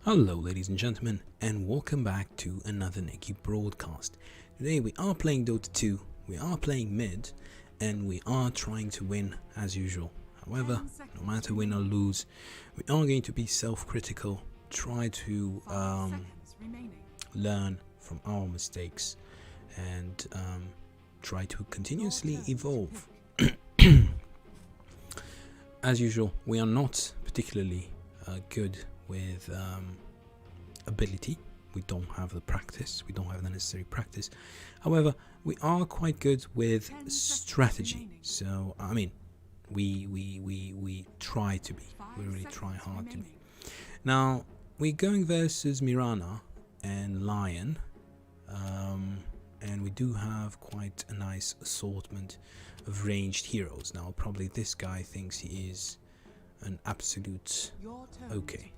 Hello ladies and gentlemen, and welcome back to another Nikki broadcast. Today we are playing Dota 2, we are playing mid, and we are trying to win as usual. However, no matter win or lose, we are going to be self-critical, try to learn from our mistakes, and try to continuously evolve. As usual, we are not particularly good with ability. We don't have the practice, we don't have the necessary practice. However, we are quite good with strategy. So I mean, we try to be, we really try hard to be. Now we're going versus Mirana and Lion, and we do have quite a nice assortment of ranged heroes. Now probably this guy thinks he is an absolute okay.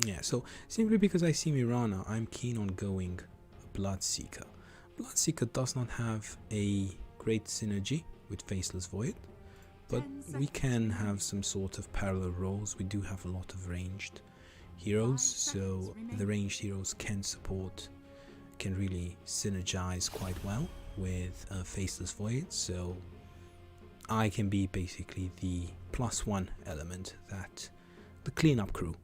Yeah, so simply because I see Mirana, I'm keen on going Bloodseeker. Bloodseeker does not have a great synergy with Faceless Void, but we can have some sort of parallel roles. We do have a lot of ranged heroes, so the ranged heroes can really synergize quite well with Faceless Void, so I can be basically the +1 element that the cleanup crew.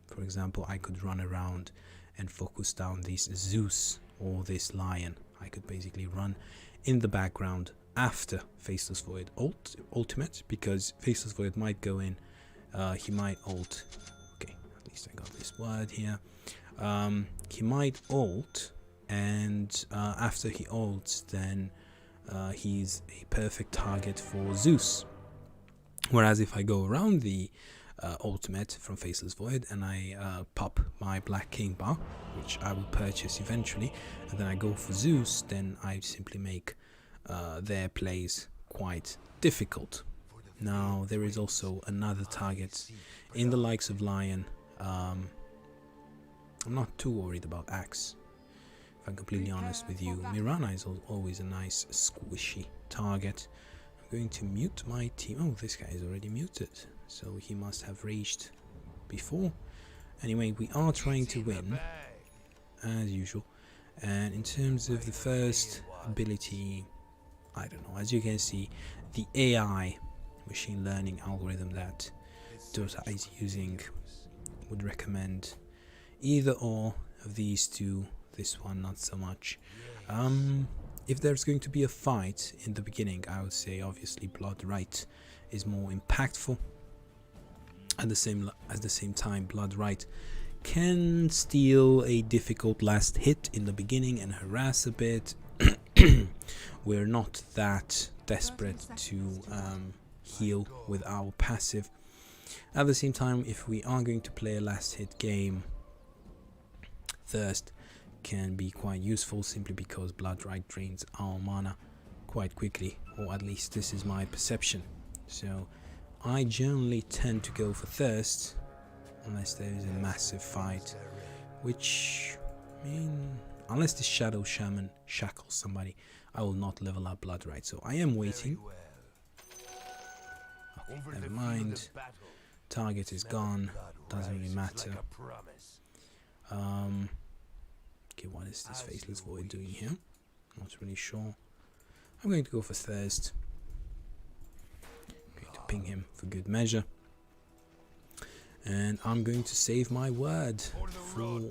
For example, I could run around and focus down this Zeus or this Lion. I could basically run in the background after Faceless Void ultimate, because Faceless Void might go in, he might ult. Okay, at least I got this word here. He might ult, and after he ults, then he's a perfect target for Zeus. Whereas if I go around the ultimate from Faceless Void and I pop my Black King bar, which I will purchase eventually, and then I go for Zeus, then I simply make their plays quite difficult. Now there is also another target in the likes of Lion. I'm not too worried about Axe, if I'm completely honest with you. Mirana is always a nice squishy target. I'm going to mute my team. Oh, this guy is already muted, so he must have raged before. Anyway, we are trying to win as usual, and in terms of the first ability, I don't know, as you can see, the AI machine learning algorithm that Dota is using would recommend either or of these two. This one not so much. If there's going to be a fight in the beginning, I would say obviously Blood Right is more impactful. At the same time, Blood Right can steal a difficult last hit in the beginning and harass a bit. We're not that desperate to heal with our passive. At the same time, if we are going to play a last hit game, Thirst can be quite useful, simply because Blood Right drains our mana quite quickly, or at least this is my perception. So I generally tend to go for Thirst unless there is a massive fight, which, I mean, unless the Shadow Shaman shackles somebody, I will not level up Blood Right. So I am waiting. Okay, never mind. Target is gone, doesn't really matter. Okay, what is this Faceless Void doing here? Not really sure. I'm going to go for Thirst. I'm going to ping him for good measure. And I'm going to save my word for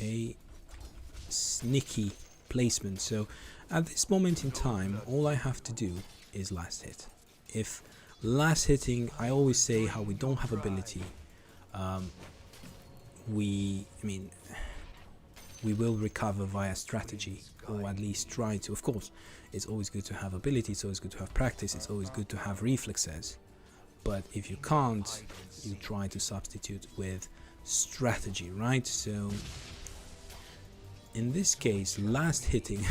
a sneaky placement. So at this moment in time, all I have to do is last hit. If last hitting, I always say how we don't have ability. We will recover via strategy, or at least try to. Of course, it's always good to have ability, it's always good to have practice, it's always good to have reflexes. But if you can't, you try to substitute with strategy, right? So in this case, last hitting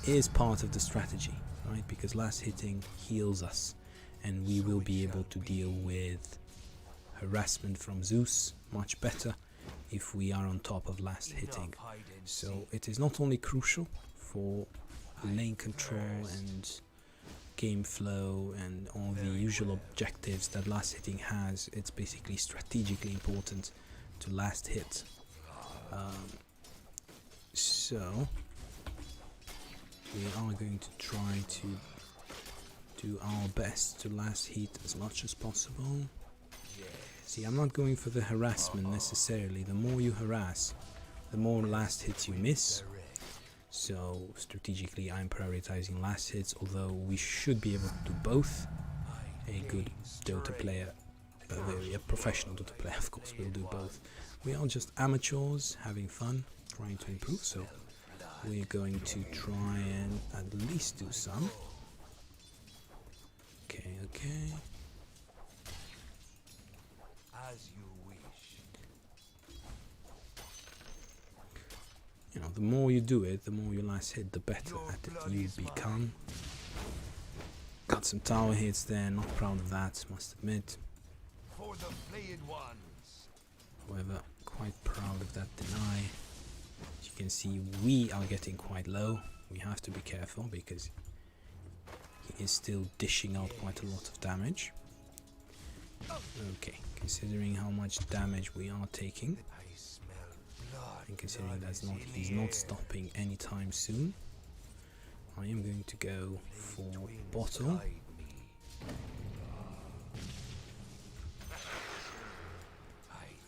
is part of the strategy, right? Because last hitting heals us, and we will be able to deal with harassment from Zeus much better if we are on top of last hitting. So it is not only crucial for lane control and game flow and all the usual objectives that last hitting has, it's basically strategically important to last hit. So we are going to try to do our best to last hit as much as possible. See, I'm not going for the harassment necessarily. The more you harass, the more last hits you miss. So strategically I'm prioritizing last hits, although we should be able to do both. A good Dota player, a professional Dota player of course will do both. We are just amateurs having fun, trying to improve, so we're going to try and at least do some. Okay. As you wish. You know, the more you do it, the more you last hit, the better at it you become. Got some tower hits there, not proud of that, must admit. For the flayed ones. However, quite proud of that deny. As you can see, we are getting quite low. We have to be careful because he is still dishing out quite a lot of damage. Okay, considering how much damage we are taking, and considering that he's not stopping anytime soon, I am going to go for bottle.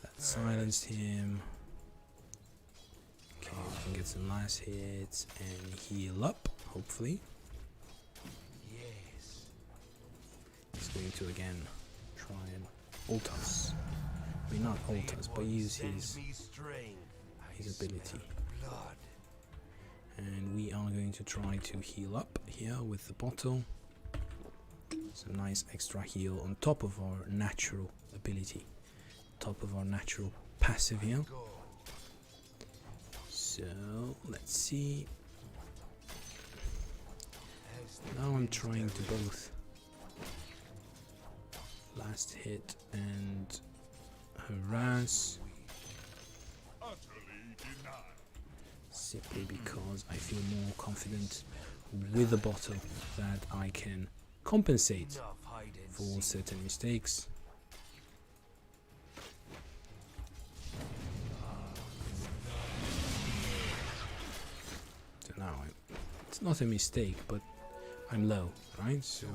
That silenced him. Okay, we can get some last hits and heal up, hopefully. He's going to again try and ult us. I mean, not ult us, but use his ability. And we are going to try to heal up here with the bottle. Some nice extra heal on top of our natural ability, top of our natural passive heal. So let's see. Now I'm trying to both last hit and harass, simply because I feel more confident with the bottle that I can compensate for certain mistakes. So now it's not a mistake, but I'm low, right? So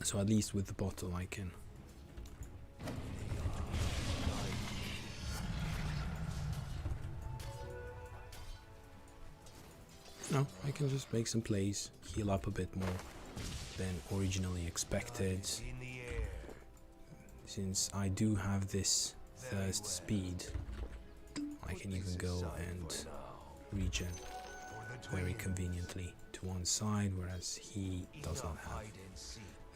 so at least with the bottle I can I can just make some plays, heal up a bit more than originally expected. Since I do have this thirst speed, I can even go and regen very conveniently to one side, whereas he does not have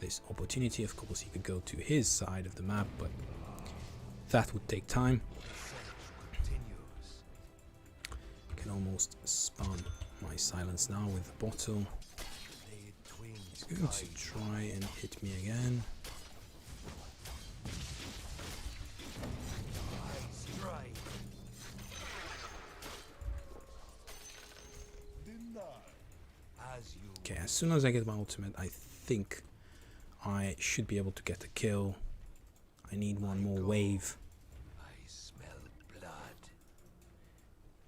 this opportunity. Of course, he could go to his side of the map, but that would take time. I can almost spam my silence now with the bottle. He's going to try and hit me again. Okay, as soon as I get my ultimate, I think I should be able to get a kill. I need one more wave. I smell blood.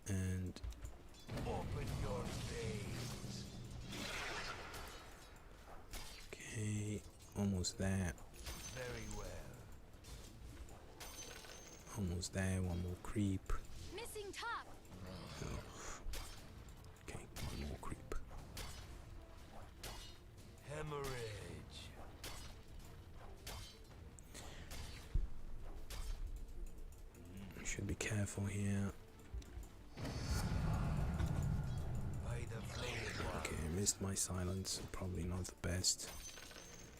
And open your veins. Okay, almost there. Very well. Almost there, one more creep. Missing top. Okay, one more creep. Hemorrhage. Should be careful here. Okay, I missed my silence. Probably not the best.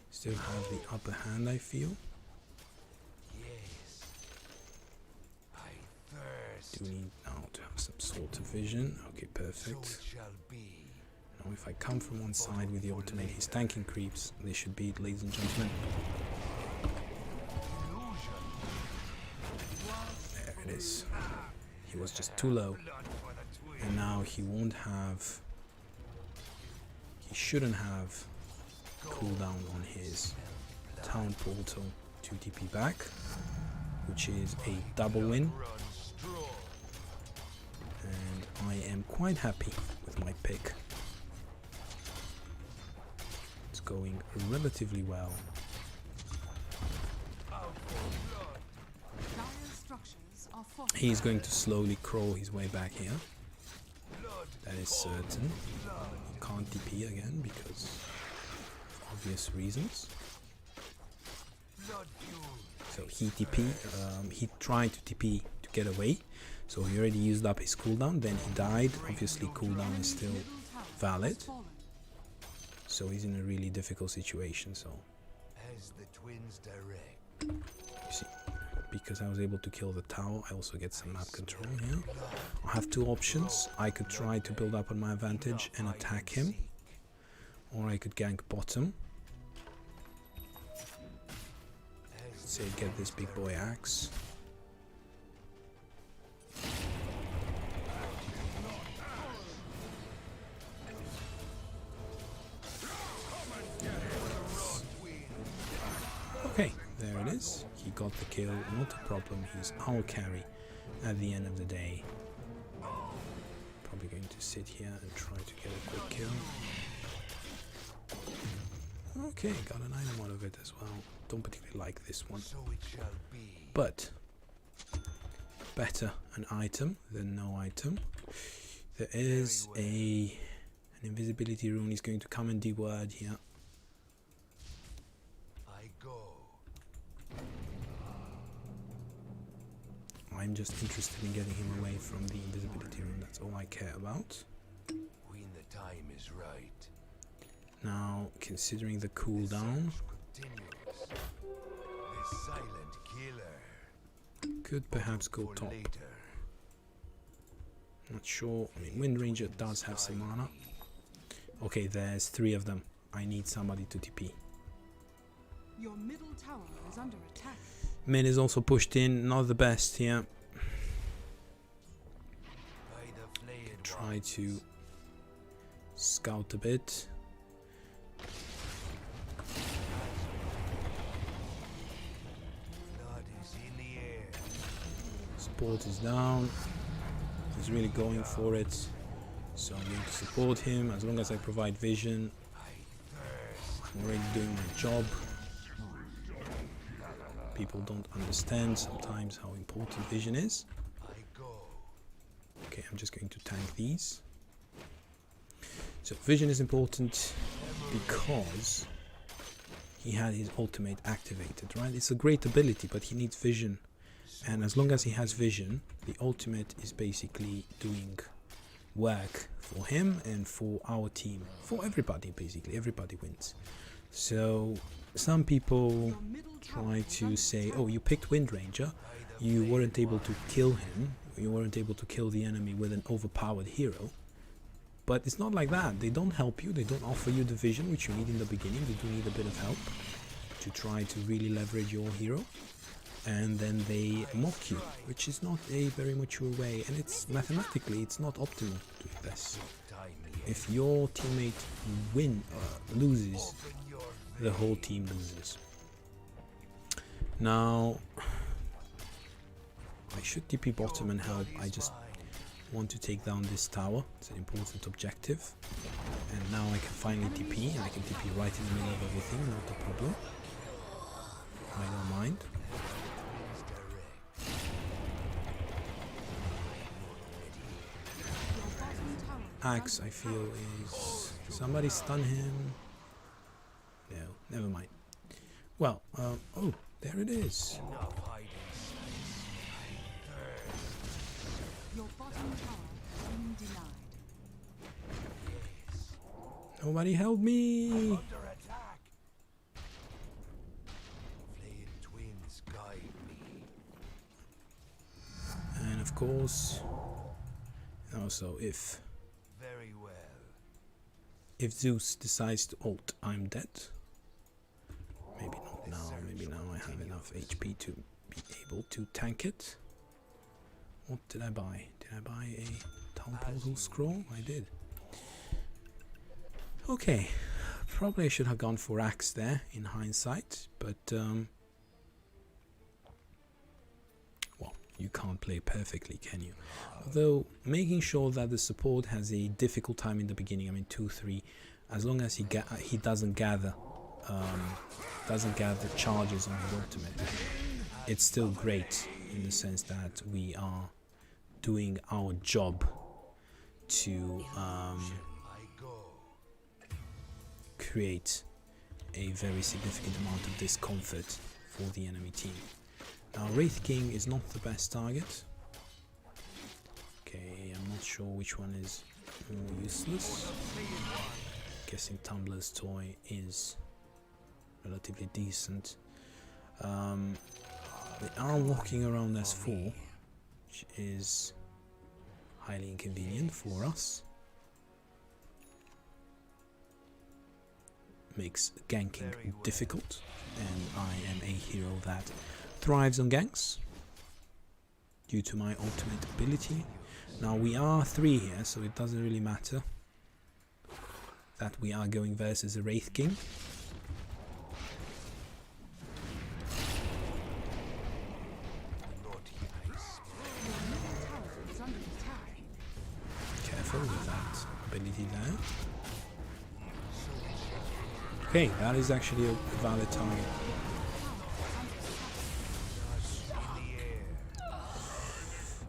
Still have the upper hand, I feel. Yes. I thirst. Do we need now to have some sort of vision? Okay, perfect. So it shall be. Now if I come from one side with the ultimate, he's tanking creeps. They should beat, ladies and gentlemen. Illusion. is. He was just too low. And now he won't have... He shouldn't have cooldown on his town portal to TP back, which is a double win. And I am quite happy with my pick. It's going relatively well. He's going to slowly crawl his way back here. That is certain. He can't TP again because of obvious reasons. So he TP, he tried to TP to get away. So he already used up his cooldown, then he died. Obviously cooldown is still valid. So he's in a really difficult situation. So As the twins direct. you see, because I was able to kill the tower, I also get some map control here. I have two options. I could try to build up on my advantage and attack him, or I could gank bottom. Let's say get this big boy axe. Okay, there it is. He got the kill, not a problem. He's our carry at the end of the day. Probably going to sit here and try to get a quick kill. Okay, got an item out of it as well. Don't particularly like this one. So it shall be. But better an item than no item. There is an invisibility rune. He's going to come and D-word here. I go. I'm just interested in getting him away from the invisibility rune. That's all I care about. When the time is right. Now, considering the cooldown, Continues. The silent killer. could perhaps go For top. later. Not sure. I mean, Wind Ranger does have some mana. Okay, there's 3 of them. I need somebody to TP. Your middle tower is under attack. Mid is also pushed in. Not the best here. By the flayed Try ones. to scout a bit. Blood is in the air. Support is down. He's really going for it. So I'm going to support him as long as I provide vision. I'm already doing my job. People don't understand sometimes how important vision is. I go. Okay, I'm just going to tank these. So vision is important because he had his ultimate activated, right? It's a great ability, but he needs vision. And as long as he has vision, the ultimate is basically doing work for him and for our team. For everybody, basically. Everybody wins. So some people Your middle tower try is to under say, attack. oh, you picked Wind Ranger. You weren't able to kill him. You weren't able to kill the enemy with an overpowered hero. But it's not like that. They don't help you. They don't offer you the vision which you need in the beginning. They do need a bit of help to try to really leverage your hero. And then they mock you, which is not a very mature way. And it's mathematically, it's not optimal to do this. Time If your teammate loses, open your the whole team loses. Now, I should TP bottom and help. I just want to take down this tower. It's an important objective. And now I can finally TP, and I can TP right in the middle of everything, not a problem. I don't mind. Your bottom tower is Axe, under I feel, is... Somebody stun him. No, never mind. Well, oh, there it is. enough hiding. Your bottom tower has been denied. Nobody help me! Under attack. Flayed twins guide me. And of course, also if Very well. Zeus decides to ult, I'm dead. Maybe not now, maybe now I have enough HP to be able to tank it. What did I buy? Did I buy a town portal scroll? I did. Okay, probably I should have gone for axe there in hindsight, but well, you can't play perfectly, can you? Although making sure that the support has a difficult time in the beginning, I mean 2-3, as long as he doesn't gather charges on his ultimate, it's still great in the sense that we are doing our job to create a very significant amount of discomfort for the enemy team. Now Wraith King is not the best target. Okay, I'm not sure which one is more useless. Guessing Tumbler's Toy is relatively decent. They are walking around as 4, which is highly inconvenient for us. Makes ganking difficult, and I am a hero that thrives on ganks due to my ultimate ability. Now we are 3 here, so it doesn't really matter that we are going versus a Wraith King. Careful with that ability there. Okay, that is actually a valid target.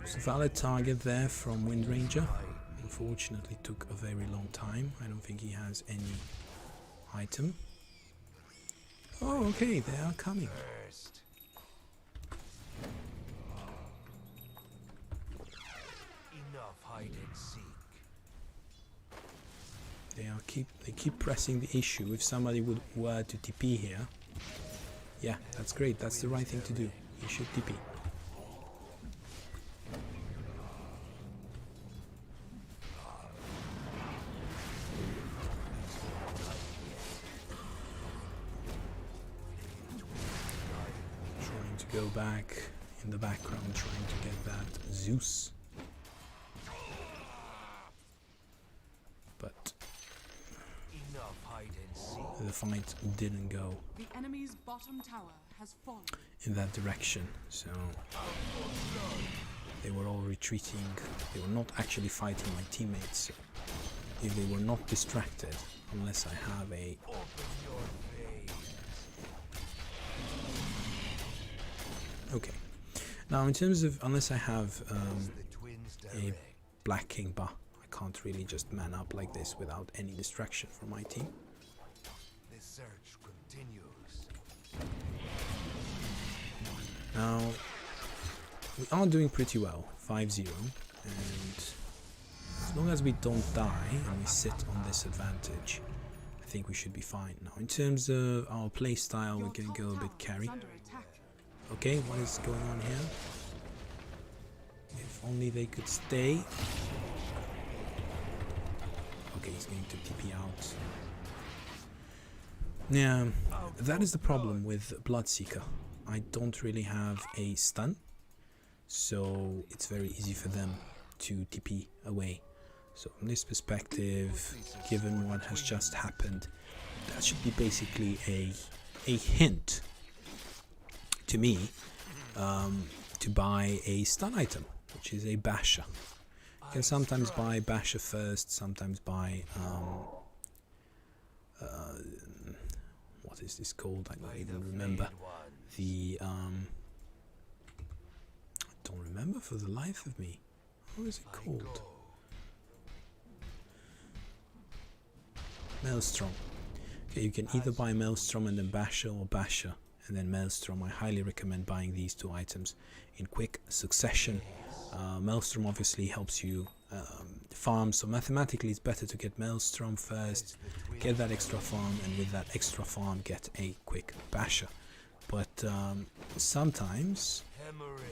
It's a valid target there from Wind Ranger. Unfortunately took a very long time. I don't think he has any item. Oh, okay, they are coming. Enough hide and seek. They keep pressing the issue. If somebody were to TP here, yeah, that's great. That's the right thing to do. You should TP. Trying to go back in the background, trying to get that Zeus. But the fight didn't go The enemy's bottom tower has fallen. in that direction, so they were all retreating. They were not actually fighting my teammates, so if they were not distracted, unless I have a okay. Now in terms of unless I have a Black King Ba, I can't really just man up like this without any distraction from my team. The search continues. Now, we are doing pretty well, 5-0, and as long as we don't die and we sit on this advantage, I think we should be fine. Now, in terms of our play style, we can go a bit carry. Okay, what is going on here? If only they could stay. Okay, he's going to TP out. Yeah, that is the problem with Bloodseeker. I don't really have a stun, so it's very easy for them to TP away. So from this perspective, given what has just happened, that should be basically a hint to me to buy a stun item, which is a basher. You can sometimes buy basher first, sometimes buy what is this called? I don't even remember. The I don't remember for the life of me. What is it called? Maelstrom. Okay, you can either buy Maelstrom and then Basher, or Basher and then Maelstrom. I highly recommend buying these 2 items in quick succession. Maelstrom obviously helps you farm, so mathematically it's better to get Maelstrom first, get that extra farm, and with that extra farm get a quick Basher. But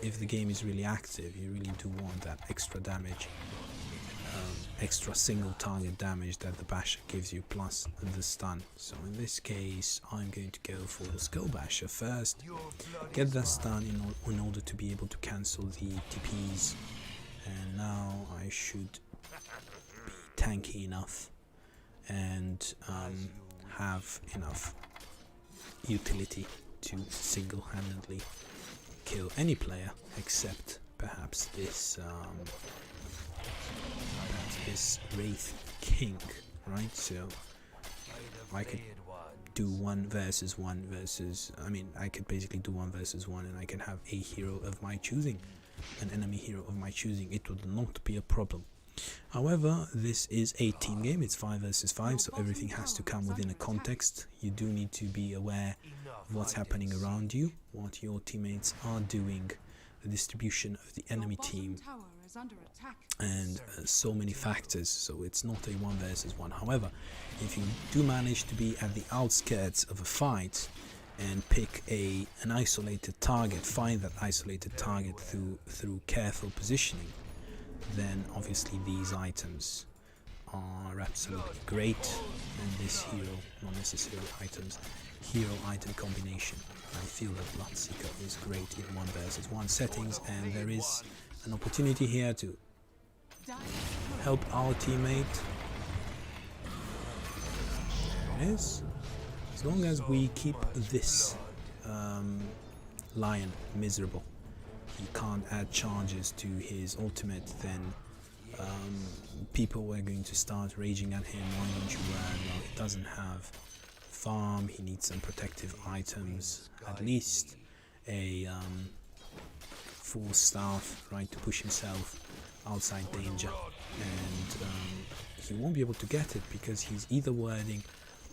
if the game is really active, you really do want that extra damage extra single target damage that the basher gives you plus the stun. So in this case I'm going to go for the skull basher first, get that stun in order to be able to cancel the TPs, and now I should be tanky enough and have enough utility to single-handedly kill any player except perhaps this Wraith King, right? So I could do 1 versus 1 versus, I mean, I could basically do 1 versus 1 and I can have a hero of my choosing, an enemy hero of my choosing. It would not be a problem. However, this is a team game, it's 5 versus 5, so everything has to come within a context. You do need to be aware of what's happening around you, what your teammates are doing, the distribution of the enemy team, and so many factors. So it's not a 1 versus 1. However, if you do manage to be at the outskirts of a fight and pick an isolated target, find that isolated target through careful positioning, then obviously these items are absolutely great, and this hero, not necessarily items, hero item combination, I feel that Bloodseeker is great in 1 versus 1 settings, and there is an opportunity here to help our teammate. There it is. As long as we keep this lion miserable, he can't add charges to his ultimate, then people are going to start raging at him. Why don't you learn? Well, he doesn't have farm, he needs some protective items, at least a 4 staff, right, to push himself outside danger, and he won't be able to get it because he's either warding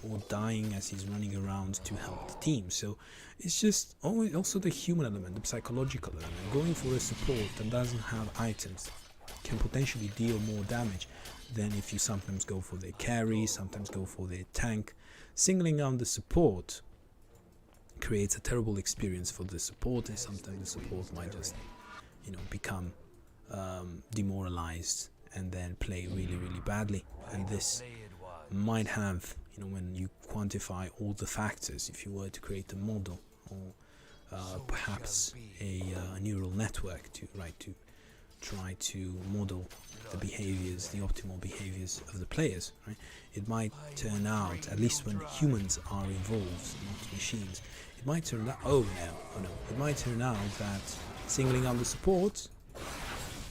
or dying as he's running around to help the team. So it's just always also the human element, the psychological element. Going for a support that doesn't have items can potentially deal more damage than if you sometimes go for their carry, sometimes go for their tank. Singling out the support creates a terrible experience for the support, and sometimes the support might just, you know, become demoralized and then play really, really badly. And this might have, you know, when you quantify all the factors, if you were to create a model or perhaps a neural network to try to model the behaviors, the optimal behaviors of the players, right? It might turn out, at least when humans are involved, not machines, it might turn out, it might turn out that singling out the support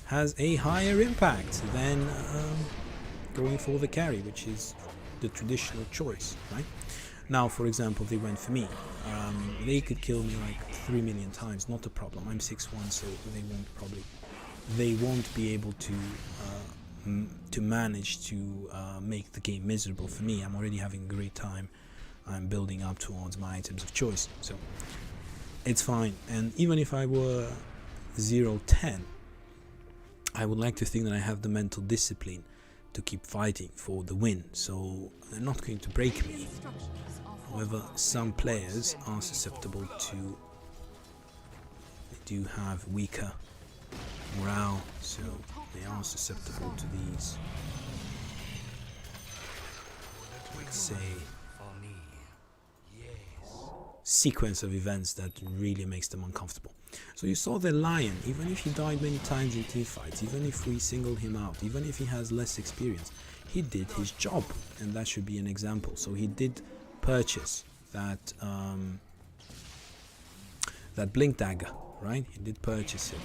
has a higher impact than going for the carry, which is the traditional choice, right? Now, for example, they went for me. They could kill me like 3 million times, not a problem. I'm 6'1", so they won't be able to manage to make the game miserable for me. I'm already having a great time. I'm building up towards my items of choice, so it's fine. And even if I were 0-10, I would like to think that I have the mental discipline to keep fighting for the win, so they're not going to break me. However, some players are susceptible to, they do have weaker morale, so they are susceptible to these, let's say, sequence of events that really makes them uncomfortable. So you saw the lion, even if he died many times in team fights, even if we singled him out, even if he has less experience, he did his job, and that should be an example. So he did purchase that that blink dagger, right? He did purchase it.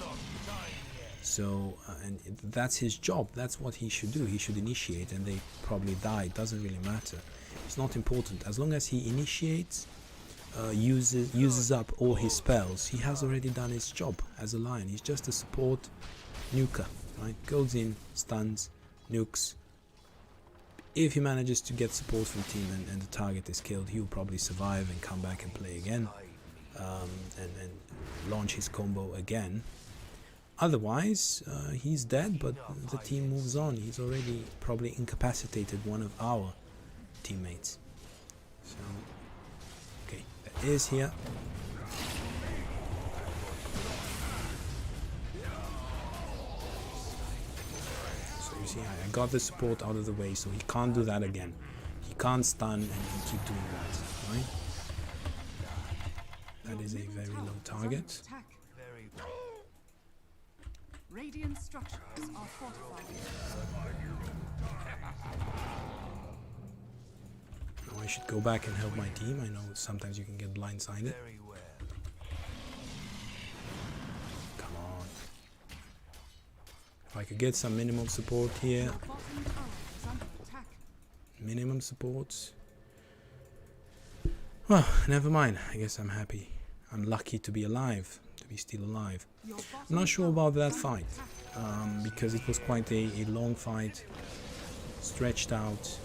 So and that's his job, that's what he should do. He should initiate, and they probably died, doesn't really matter, it's not important. As long as he initiates, uses up all his spells, he has already done his job as a lion. He's just a support nuker, right? Goes in, stuns, nukes. If he manages to get support from team and the target is killed, he'll probably survive and come back and play again, and launch his combo again. Otherwise, he's dead, but the team moves on. He's already probably incapacitated one of our teammates. So, okay, that is here. So You see, I got the support out of the way, so he can't do that again. He can't stun and keep doing that, right? That is a very low target. Attack. Very Radiant structures are fortified. Now I should go back and help my team. I know sometimes you can get blindsided. very well. Come on. If I could get some minimum support here. Your bottom tower is under attack. Minimum support. Well, never mind. I guess I'm happy. I'm lucky to be alive. To be still alive. Your I'm bottom not sure tower about that is under fight. attack. Because it was quite a long fight. Stretched out.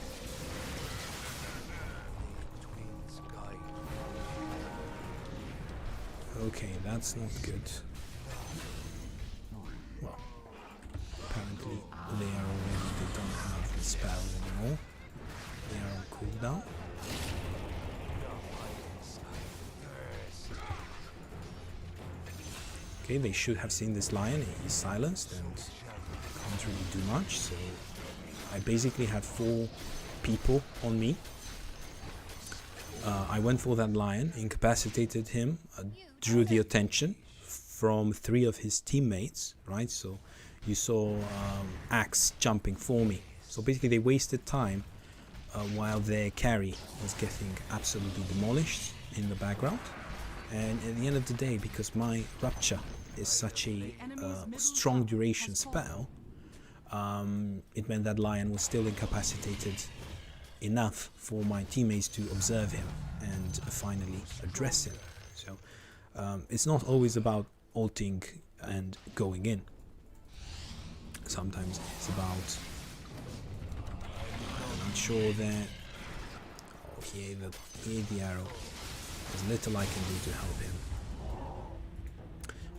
Between sky. Okay, that's not good. Well, apparently they don't have the spell anymore. They are on cooldown. Okay, they should have seen this lion. He's silenced and can't really do much. So I basically had 4 people on me. I went for that lion, incapacitated him, drew the attention from 3 of his teammates, right? So you saw Axe jumping for me. So basically they wasted time while their carry was getting absolutely demolished in the background. And at the end of the day, because my Rupture is such a strong duration spell, it meant that lion was still incapacitated enough for my teammates to observe him and finally address him. So it's not always about ulting and going in. Sometimes it's about I'm sure that here the arrow. There's little I can do to help him.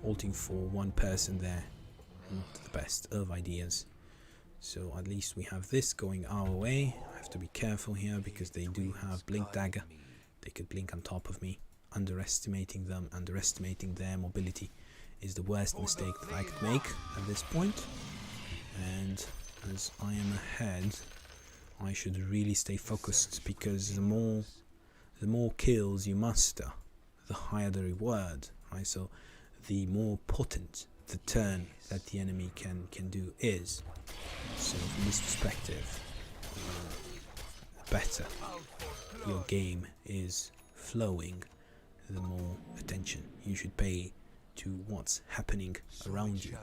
Ulting for one person there, not the best of ideas. So at least we have this going our way. I have to be careful here because they do have Blink Dagger. They could blink on top of me. Underestimating them, underestimating their mobility is the worst mistake that I could make at this point. And as I am ahead, I should really stay focused because the more kills you muster, the higher the reward, right? So the more potent the turn that the enemy can do is. So from this perspective, the better your game is flowing, the more attention you should pay to what's happening around you.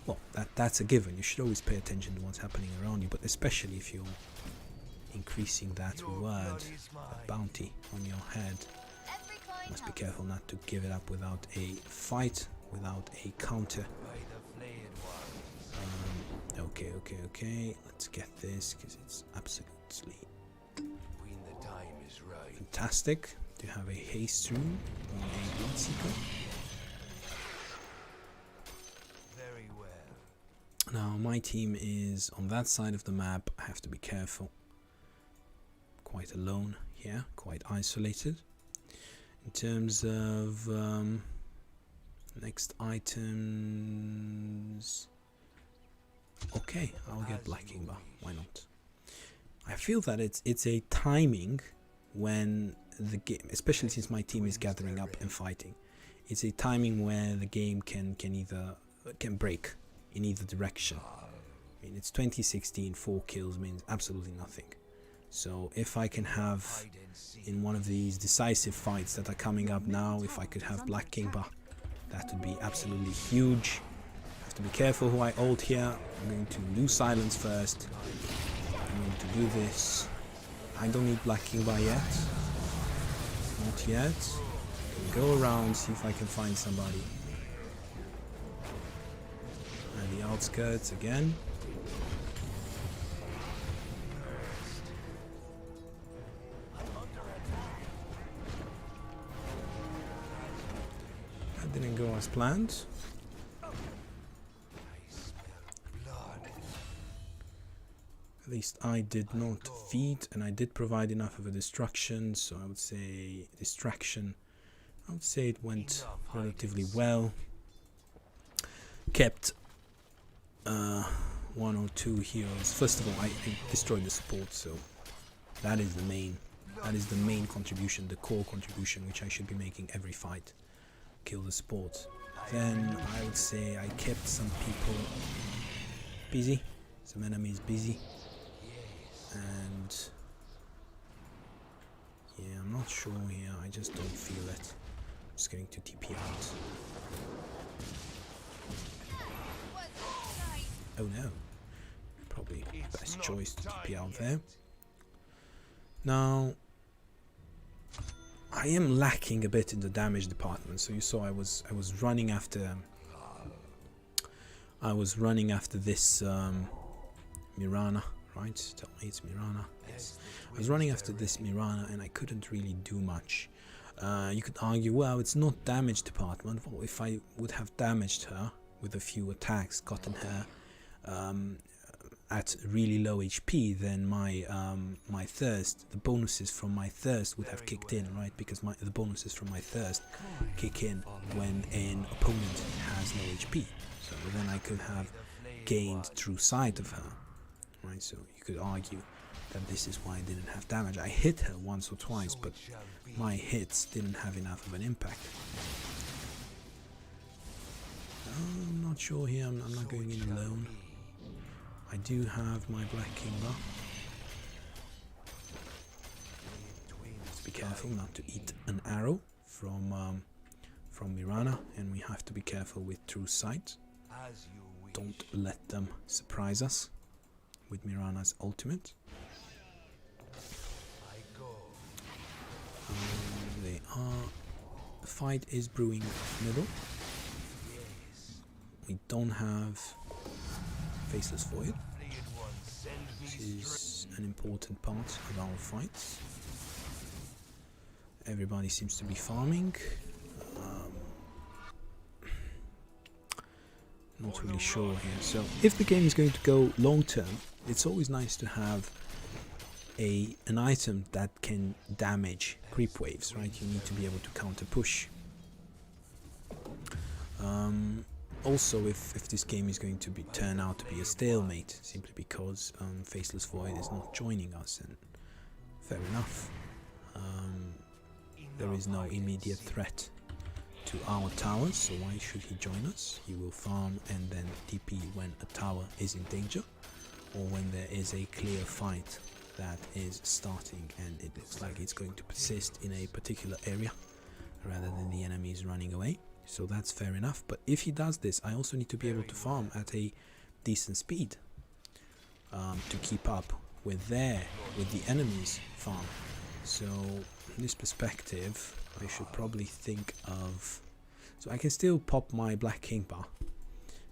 Well, that's a given. You should always pay attention to what's happening around you, but especially if you're increasing that reward, that bounty on your head. You must be careful not to give it up without a fight, without a counter. Okay. Let's get this because it's absolutely fantastic to have a haste rune on a Bloodseeker. Very well. Now my team is on that side of the map. I have to be careful. Quite alone here, quite isolated. In terms of next items, okay, I'll get Black Kingba. Why not? I feel that it's a timing when the game, especially since my team is gathering up and fighting, it's a timing where the game can break in either direction. I mean, it's 2016, 4 kills means absolutely nothing. So if I can have, in one of these decisive fights that are coming up now, if I could have Black Kingba, that would be absolutely huge. I have to be careful who I ult here. I'm going to do silence first. I'm going to do this. I don't need Black Kingba yet. Not yet. Go around, see if I can find somebody. And the outskirts again. Didn't go as planned. At least I did not feed, and I did provide enough of a distraction, so I would say distraction. I would say it went relatively well. Kept one or two heroes. First of all, I destroyed the support, so that is the main contribution, the core contribution, which I should be making every fight. Kill the support. Then I would say I kept some people busy, some enemies busy, and yeah, I'm not sure here. I just don't feel it. I'm just going to TP out. Oh no, probably best choice to TP out there. Now I am lacking a bit in the damage department. So you saw I was running after this Mirana, right? Tell me it's Mirana. Yes, I was running after this Mirana and I couldn't really do much. You could argue, well, it's not damage department. Well, if I would have damaged her with a few attacks, gotten her at really low HP, then my my thirst, the bonuses from my thirst would have kicked in, right? Because the bonuses from my thirst kick in when an opponent has no HP. So then I could have gained true sight of her, right? So you could argue that this is why I didn't have damage. I hit her once or twice, but my hits didn't have enough of an impact. I'm not sure here. I'm not going in alone. I do have my Black Kimber. Let's be careful not to eat an arrow from Mirana, and we have to be careful with true sight. Don't let them surprise us with Mirana's ultimate. The fight is brewing middle. We don't have Faceless Void. This is an important part of our fights. Everybody seems to be farming. Not really sure here. So if the game is going to go long term, it's always nice to have an item that can damage creep waves, right? You need to be able to counter push. Also, if this game is going to turn out to be a stalemate, simply because Faceless Void is not joining us, and fair enough, there is no immediate threat to our towers, so why should he join us? He will farm and then TP when a tower is in danger, or when there is a clear fight that is starting and it looks like it's going to persist in a particular area rather than the enemies running away. So that's fair enough, but if he does this, I also need to be able to farm at a decent speed to keep up with the enemy's farm. So in this perspective, I should probably think of... So I can still pop my Black Kimber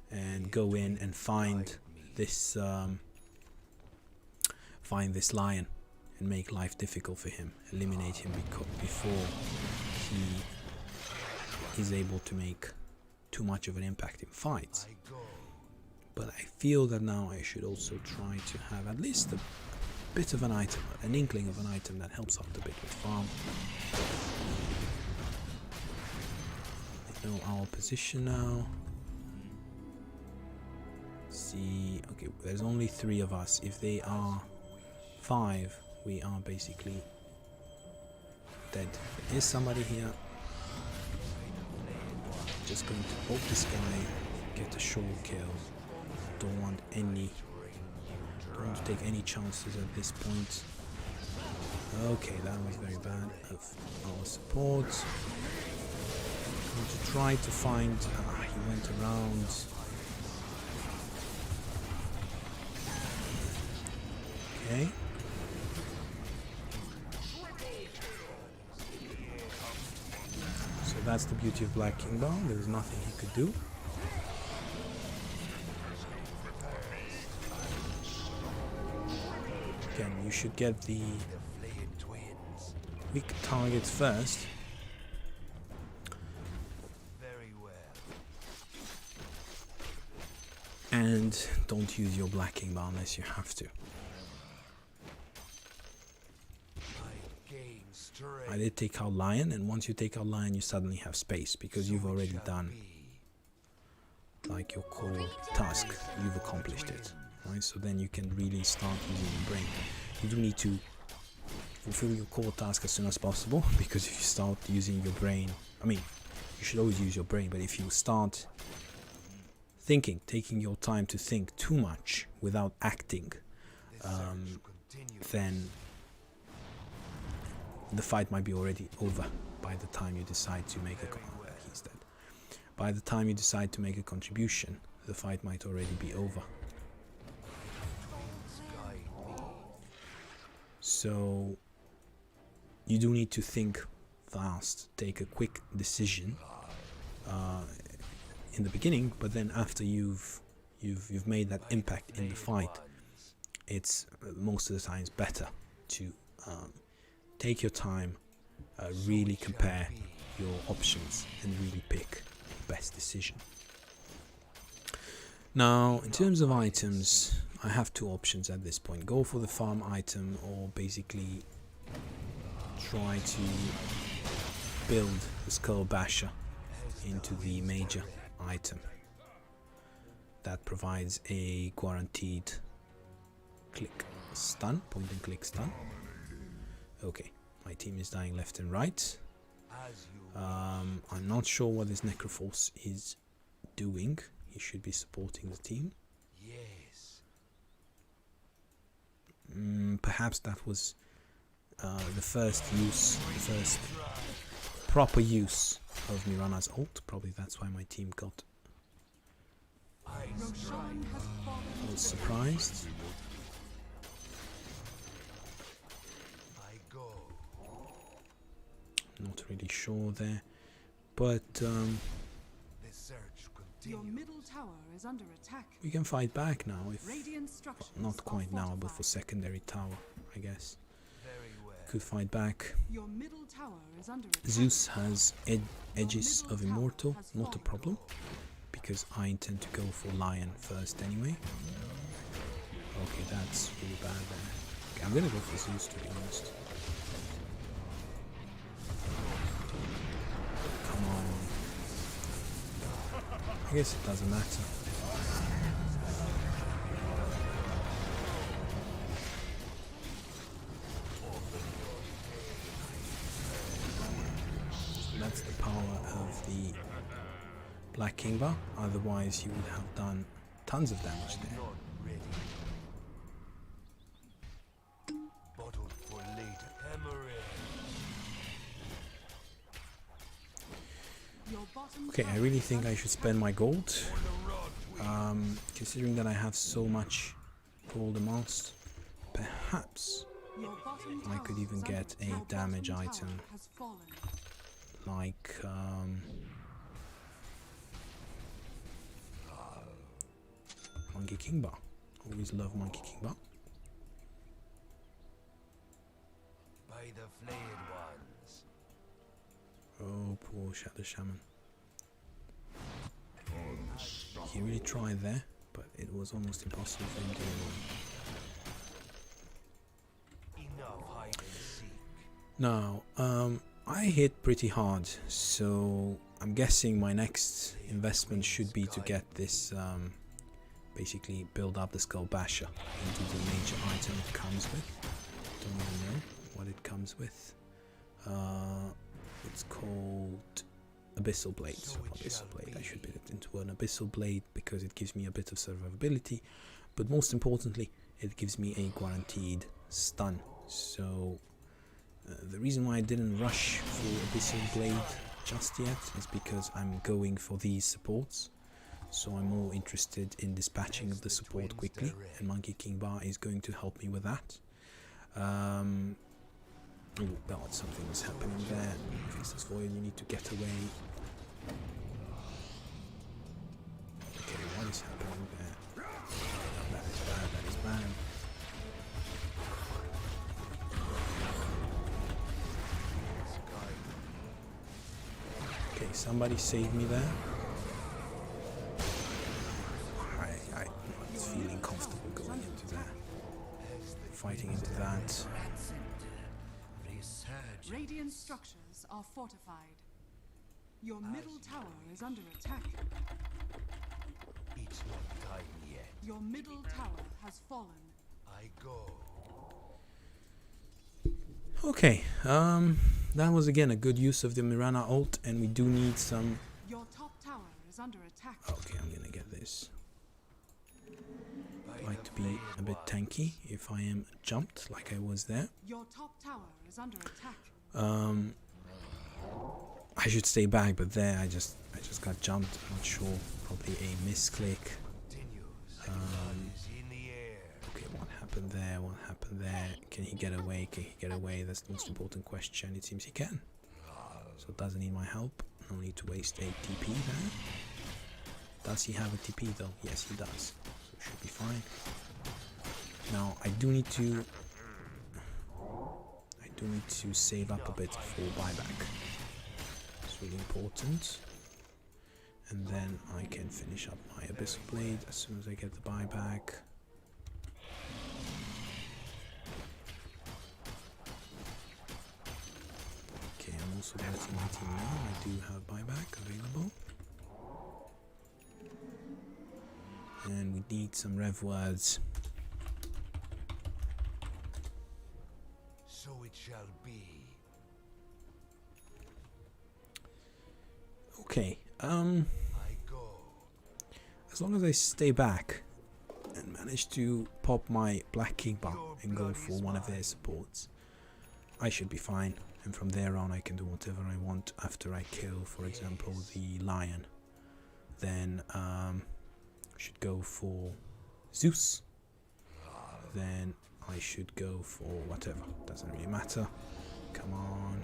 and go in and find this lion and make life difficult for him, eliminate him before he is able to make too much of an impact in fights. But I feel that now I should also try to have at least a bit of an item, an inkling of an item that helps out a bit with farm. They know our position now. See, okay, there's only 3 of us. If they are 5, we are basically dead. There is somebody here. Just going to ult this guy, get a short kill. Don't want to take any chances at this point. Okay, that was very bad of our support. I'm going to try to find... he went around. Okay. So that's the beauty of Black Kimber. There's nothing he could do. Again, you should get the weak targets first. And don't use your Black Kimber unless you have to. I did take out Lion, and once you take out Lion you suddenly have space, because you've already done like your core task. You've accomplished it. right? So then you can really start using your brain. You do need to fulfill your core task as soon as possible, because if you start using your brain, I mean, you should always use your brain, but if you start thinking, taking your time to think too much without acting, then the fight might be already over by the time you decide to make he's dead. By the time you decide to make a contribution, the fight might already be over. So you do need to think fast, take a quick decision in the beginning, but then after you've made that impact in the fight, it's most of the times better to take your time, really compare your options and really pick the best decision. Now, in terms of items, I have two options at this point. Go for the farm item, or basically try to build the Skull Basher into the major item. That provides a guaranteed click stun, point and click stun. Okay, my team is dying left and right. I'm not sure what this Necroforce is doing. He should be supporting the team. Yes. Perhaps that was the first proper use of Mirana's ult. Probably that's why my team got. I was surprised. Not really sure there, but your middle tower is under attack. we can fight back now. If Well, not quite now, but for secondary tower, I guess. Very well. Could fight back. Your middle tower is under attack. Zeus has edges of Immortal, not a problem, because I intend to go for Lion first anyway. Okay, that's really bad there. Okay, I'm gonna go for Zeus, to be honest. Come on. I guess it doesn't matter. That's the power of the Black Kingba, otherwise you would have done tons of damage there. Not ready. Bottled for later. Hemorrhage. Your bottom Okay, I tower really is think under I should spend my gold, On the rod. considering that I have so much gold amassed. Perhaps Your bottom I could tower even is under- get a your damage bottom item. tower has fallen. Like Monkey Kingba. Always love Monkey Kingba. By the flayed ones. Oh, poor Shadow Shaman. He really tried there, but it was almost impossible for him to win. Enough hide and seek. Now, I hit pretty hard, so I'm guessing my next investment should be to get this, basically build up the Skull Basher into the major item it comes with. Don't even know what it comes with. It's called Abyssal Blade. So Abyssal Blade, I should build it into an Abyssal Blade because it gives me a bit of survivability, but most importantly, it gives me a guaranteed stun. So the reason why I didn't rush for Abyssal Blade just yet is because I'm going for these supports. So I'm more interested in dispatching of the support quickly, and Monkey Kingba is going to help me with that. Oh, but something is happening there. Faceless Void, you need to get away. Okay, what is happening there? That is bad, that is bad. Okay, somebody save me there. I'm not feeling comfortable going into there. Fighting into that. Radiant structures are fortified. Your middle tower is under attack. It's not time yet. Your Your middle tower has fallen. I go. Okay, that was again a good use of the Mirana ult, and we do need some... Your top tower is under attack. Okay, I'm gonna get this. By Like the to be flayed a bit ones. tanky if I am jumped like I was there. Your top tower is under attack. I should stay back, but there I just got jumped. I'm not sure, probably a misclick. Continues. Blood is in the air. Okay, what happened there? What happened there? Can he get away? Can he get away? That's the most important question. It seems he can. So doesn't need my help. No need to waste a TP there. Does he have a TP though? Yes, he does. So it should be fine. Now I do need to save up a bit for buyback. It's really important. And then I can finish up my Abyssal Blade as soon as I get the buyback. Okay, I'm also letting my team know I do have buyback available. And we need some rev words. So it shall be. Okay, I go. as long as I stay back and manage to pop my Black King bar and go for one of their supports, I should be fine. And from there on I can do whatever I want after I kill, for example, the lion. Then should go for Zeus. Then I should go for whatever. Doesn't really matter. Come on.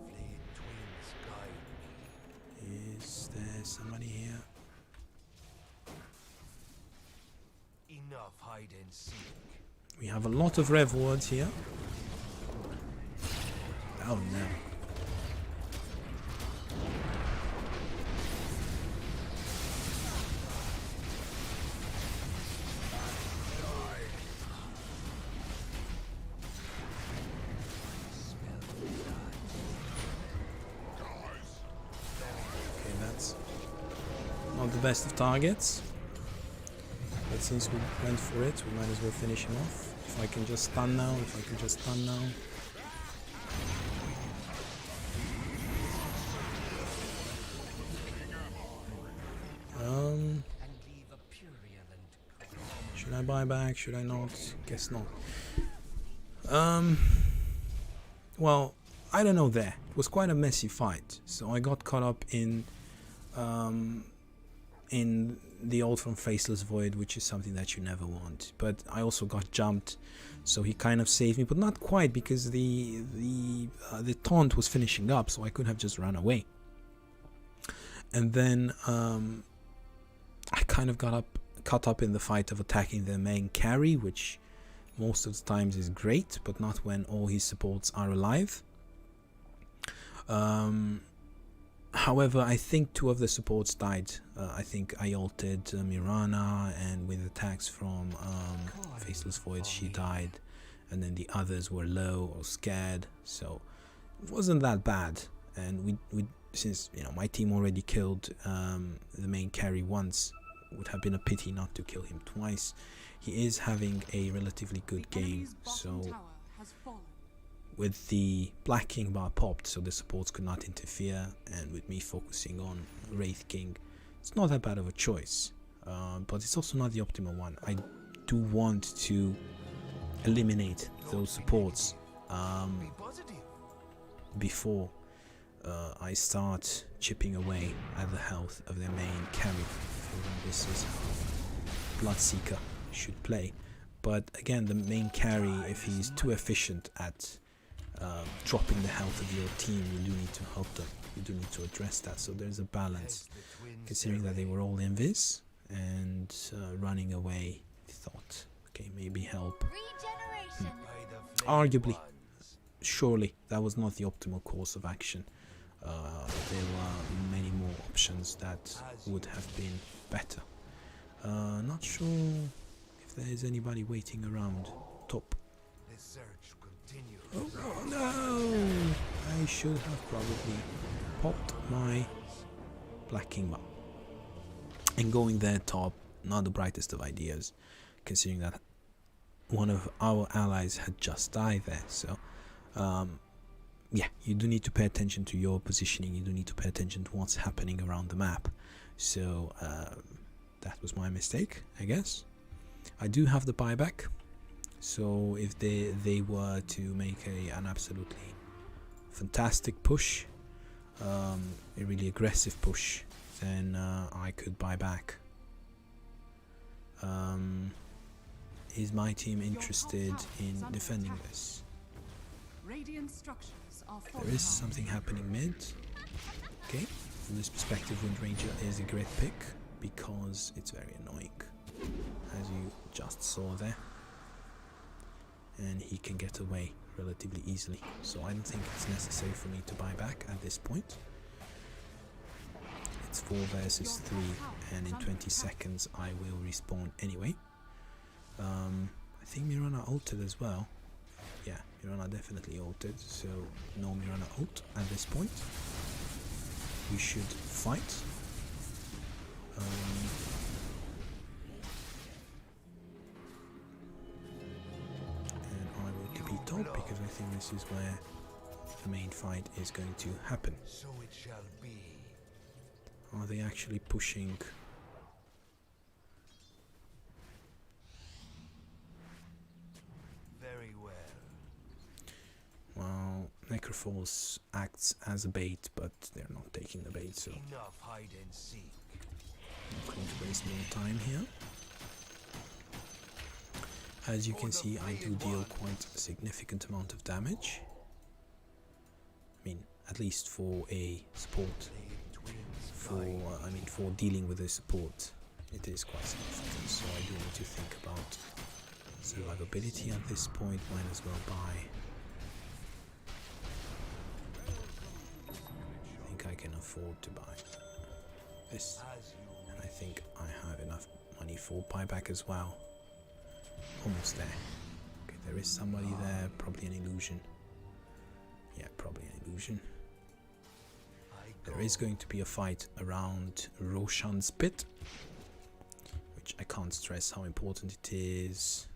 Flayed twins guide me. Is there somebody here? Enough hide and seek. We have a lot of rev words here. Oh no. Okay, that's not the best of targets. But since we went for it, we might as well finish him off. If I can just stun now, Should I buy back? Should I not? Guess not. Well, I don't know there. It was quite a messy fight. So I got caught up in the ult from Faceless Void, which is something that you never want. But I also got jumped, so he kind of saved me, but not quite, because the taunt was finishing up, so I could have just run away. And then I kind of got caught up in the fight of attacking the main carry, which most of the times is great, but not when all his supports are alive. However, I think two of the supports died. I think I ulted Mirana, and with attacks from Faceless Void she died, and then the others were low or scared, so it wasn't that bad. And we since my team already killed the main carry once, it would have been a pity not to kill him twice. He is having a relatively good game, so with the Black King bar popped, so the supports could not interfere, and with me focusing on Wraith King, it's not that bad of a choice, but it's also not the optimal one. I do want to eliminate those supports Be positive. before I start chipping away at the health of their main carry. This is how Bloodseeker should play. But again, the main carry, if he's too efficient at dropping the health of your team, you do need to help them. You do need to address that. So there's a balance. Considering that they were all invis and running away, I thought, okay, maybe help. Arguably, surely that was not the optimal course of action. There were many more options that would have been better. Not sure if there is anybody waiting around top. The search continues. Oh no! I should have probably popped my Black King bar. And going there top, not the brightest of ideas, considering that one of our allies had just died there. So yeah, you do need to pay attention to your positioning, you do need to pay attention to what's happening around the map. So that was my mistake, I guess. I do have the buyback, so if they were to make an absolutely fantastic push, a really aggressive push, then I could buy back. Is my team interested in defending this? Radiant structures are There is something happening mid. Okay, from this perspective, Wind Ranger is a great pick because it's very annoying, as you just saw there, and he can get away relatively easily. So I don't think it's necessary for me to buy back at this point. It's 4 versus 3, and in 20 seconds I will respawn anyway. I think Mirana ulted as well. Yeah, Mirana definitely ulted, so no Mirana ult at this point. We should fight. And I will TP top because I think this is where the main fight is going to happen. So it shall be. Are they actually pushing? Very well. Well, Necroforce acts as a bait, but they're not taking the bait, so Enough hide and seek. I'm not going to waste more time here. As you can see, I do deal quite a significant amount of damage. I mean, at least for a support. For dealing with a support, it is quite significant. So I do need to think about survivability at this point. Might as well buy. I think I can afford to buy this, and I think I have enough money for buyback as well. Almost there. Okay, there is somebody there, probably an illusion. Yeah, probably an illusion. There is going to be a fight around Roshan's pit, which I can't stress how important it is.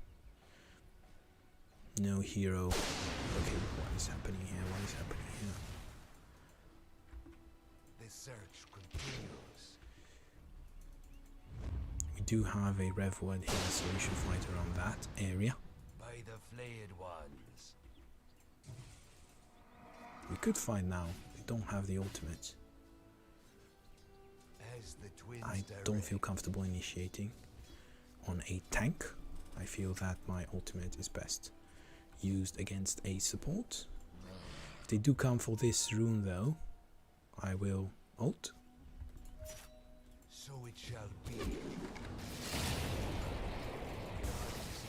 No hero. Okay, what is happening here? What is happening here? The search continues. We do have a rev word here, so we should fight around that area. By the flayed ones. We could fight now. We don't have the ultimate. As the twins I don't feel comfortable initiating on a tank. I feel that my ultimate is best used against a support. If they do come for this rune though, I will ult. So it shall be.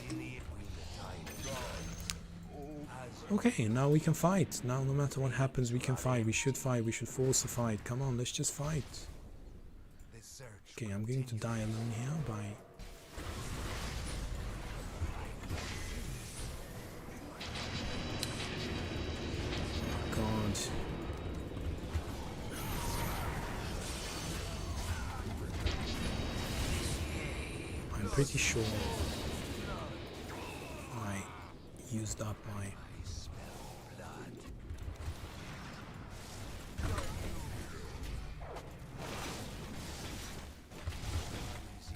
In it will the tide rise. Okay, now we can fight. Now no matter what happens we can fight. We should fight. We should force a fight. Come on, let's just fight. The search. Okay, I'm going to die alone here by... Oh God. I'm pretty sure I used up my...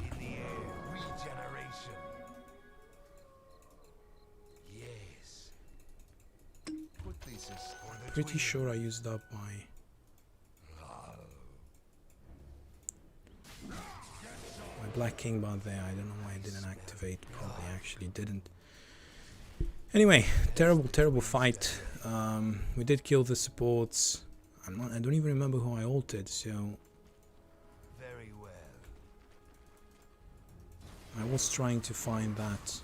In the air, regeneration. Yes. Put this as for the Pretty twins. sure I used up my... My Black King bot there. I don't know why I didn't activate. Probably actually didn't. Anyway, terrible fight. We did kill the supports. I don't even remember who I ulted, so Very well. I was trying to find that.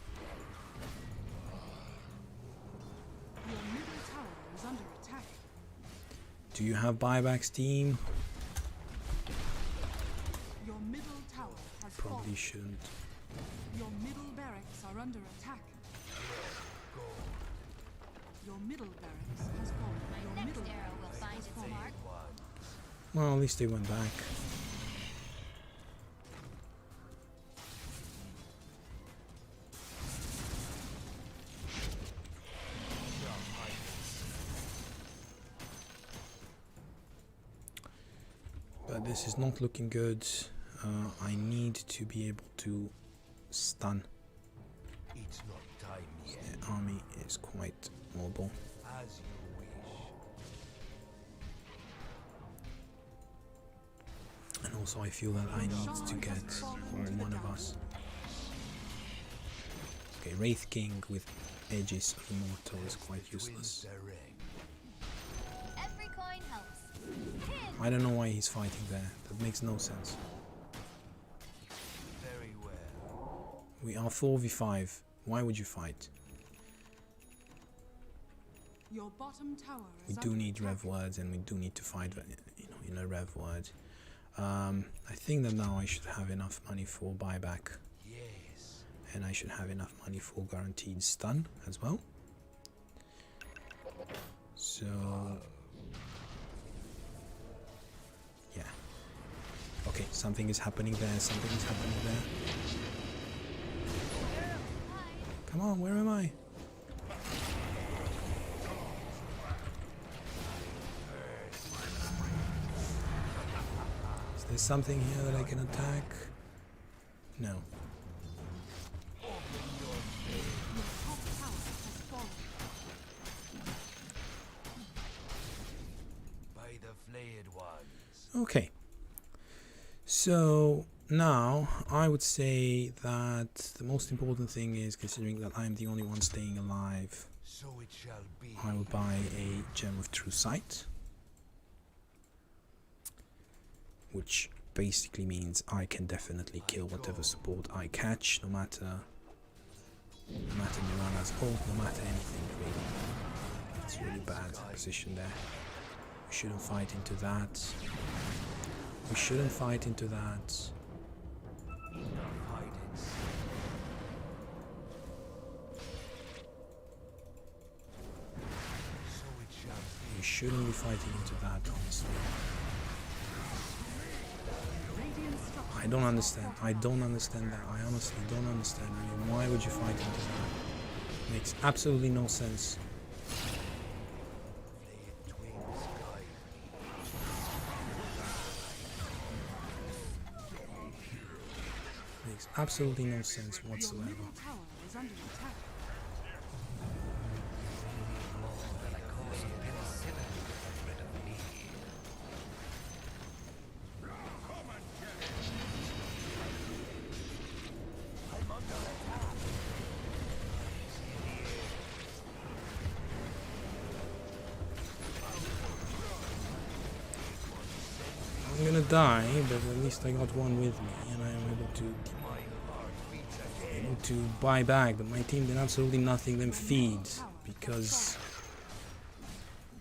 Your middle tower is under attack. Do you have buybacks, team? Your middle tower has Probably fallen. shouldn't. Your middle barracks are under attack. Your middle barracks has fallen. Your middle barracks has fallen. Well, at least they went back. this is not looking good. I need to be able to stun. It's not time yet. The army is quite mobile. As you wish. And also I feel that I need to get one of us. Okay, Wraith King with Edges of Immortal is quite useless. Every coin helps. I don't know why he's fighting there. That makes no sense. Very well. We are 4v5. Why would you fight? Your bottom tower We is do under need attack. rev words, and we do need to fight, in a rev word. I think that now I should have enough money for buyback, Yes. and I should have enough money for guaranteed stun as well. So yeah. Okay, something is happening there. Something is happening there. Come on, where am I? Is there something here that I can attack? No. Your top tower has fallen. By the flayed ones. Okay. So now I would say that the most important thing is, considering that I'm the only one staying alive, So it shall be. I will buy a Gem of True Sight, which basically means I can definitely kill whatever support I catch, no matter Mirana's ult, no matter anything really. It's really bad position there. We shouldn't fight into that. We shouldn't fight into that. Hide and seek. So it shall be. We shouldn't be fighting into that, honestly. Radiant structures I don't understand. I don't understand that. I honestly don't understand. I mean, why would you fight into that? Makes absolutely no sense. Flayed twins guide Makes absolutely no sense Your whatsoever. middle tower is under attack. I'm gonna die, but at least I got one with me, and I am able to buy back. But my team did absolutely nothing than feed, because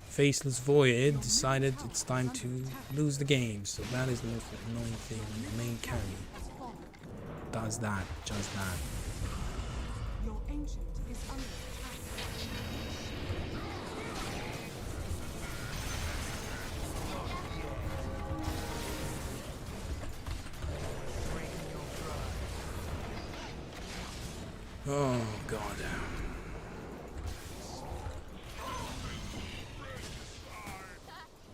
Faceless Void decided it's time to lose the game. So that is the most annoying thing when the main carry Has fallen. does that, just that. Your ancient is under attack. Oh god.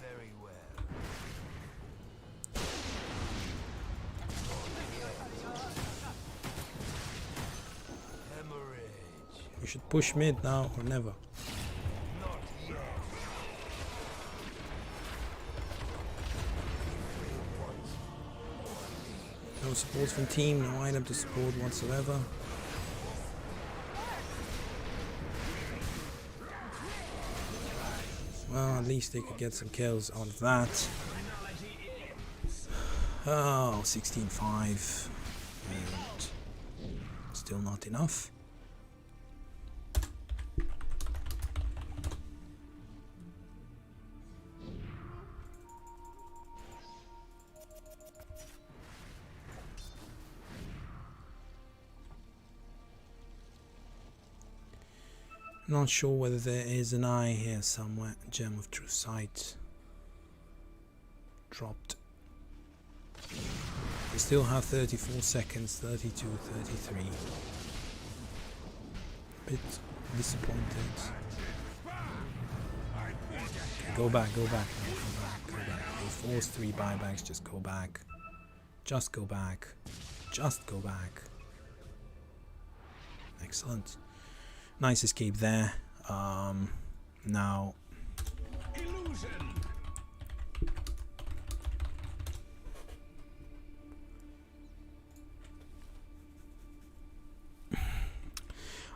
very well. Hemorrhage. We should push mid now or never. Not yet. No support from team, no item to support whatsoever. Well, at least they could get some kills out of that. Oh, 16-5. And still not enough. Not sure whether there is an eye here somewhere. Gem of True Sight. Dropped. We still have 34 seconds, 32, 33. Bit disappointed. Okay, go back, go back, go back, go back. force 3 buybacks, just go back. Just go back. Just go back. Excellent. Nice escape there. Now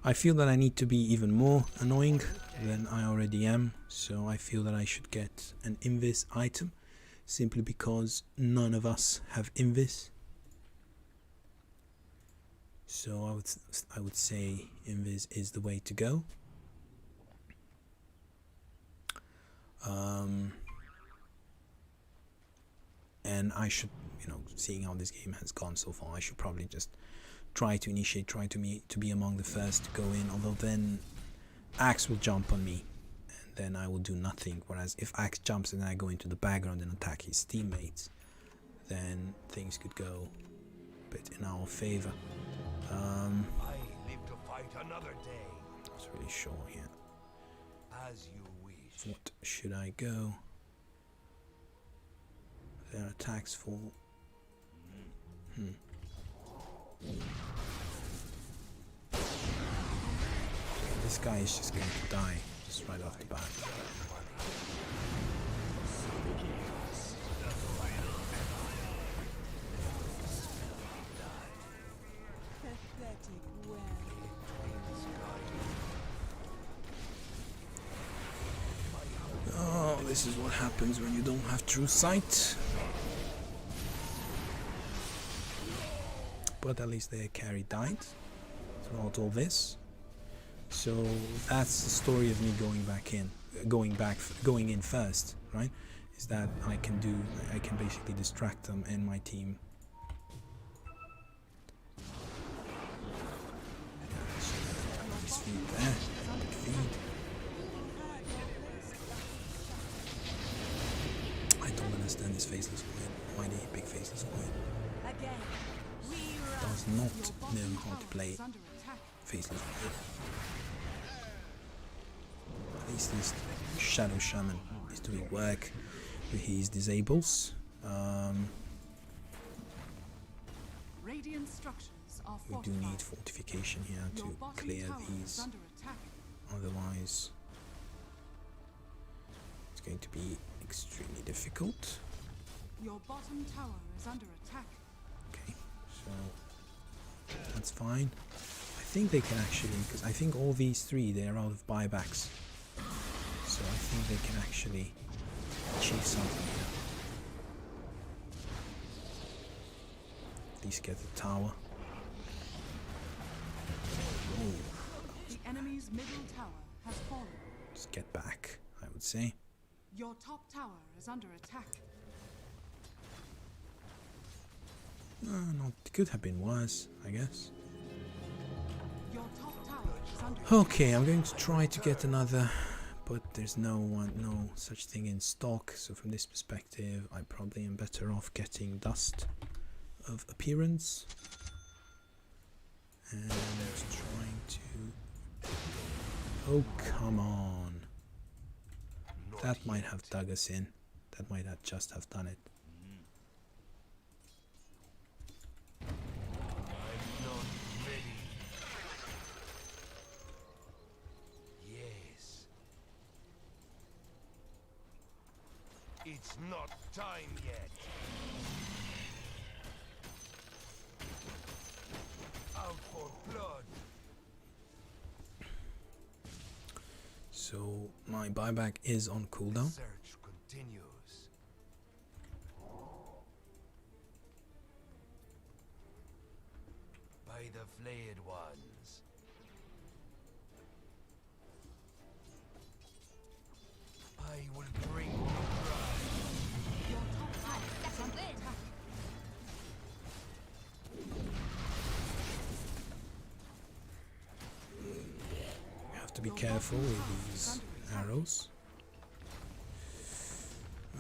I feel that I need to be even more annoying than I already am, so I feel that I should get an invis item simply because none of us have invis. So I would say invis is the way to go. And I should, you know, seeing how this game has gone so far, I should probably just try to initiate, try to be among the first to go in, although then Axe will jump on me and then I will do nothing, whereas if Axe jumps and I go into the background and attack his teammates, then things could go a bit in our favor. I live to fight another day. Not really sure here. As you wish. What should I go? Their attacks for this guy is just going to die just right off the bat. Oh, this is what happens when you don't have true sight. But at least their carry died throughout all this. So that's the story of me going in first, right? Is that I can basically distract them and my team. Nice feed there. Good feed. I don't understand this faceless coin. Why the big faceless coin? Does not know how to play faceless coin. At least this Shadow Shaman is doing work with his disables. We do need fortification here to clear these, otherwise it's going to be extremely difficult. Your bottom tower is under attack. Okay, so that's fine. I think they can actually, because I think all these three, they are out of buybacks. So I think they can actually achieve something here. At least get the tower. Ooh. The enemy's middle tower has fallen. Just get back, I would say. Your top tower is under attack. Not could have been worse, I guess. Your top tower is under Okay, I'm going to try to get another, but there's no such thing in stock. So from this perspective, I probably am better off getting Dust of Appearance and trying to. Oh, come on! That might have dug us in. That might have just have done it. It's not time yet. Out for blood. So my buyback is on cooldown. Search continues. By the flayed ones. I will bring you pride. your top tower is under attack. You have to be careful with these arrows.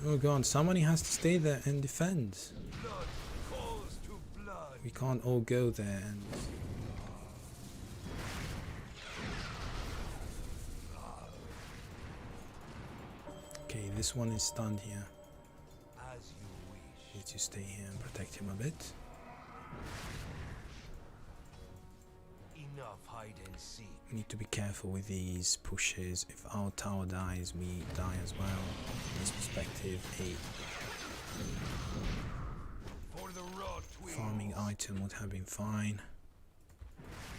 Oh god, somebody has to stay there and defend. Blood calls to blood. We can't all go there and... Okay, this one is stunned here. As Need to stay here and protect him a bit. Enough hide and seek. We need to be careful with these pushes. If our tower dies, we die as well. From this perspective, a For the raw twins. farming item would have been fine.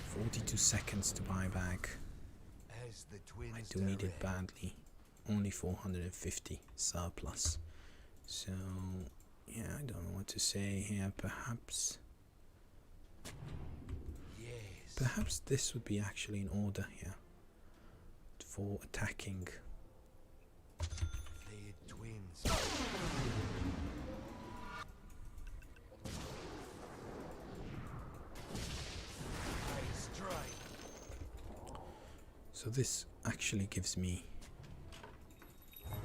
42 seconds to buy back. As the twins I do need it direct. badly. Only 450 surplus. So, yeah, I don't know what to say here. Perhaps this would be actually in order here for attacking. Flayed twins. I strike. So this actually gives me...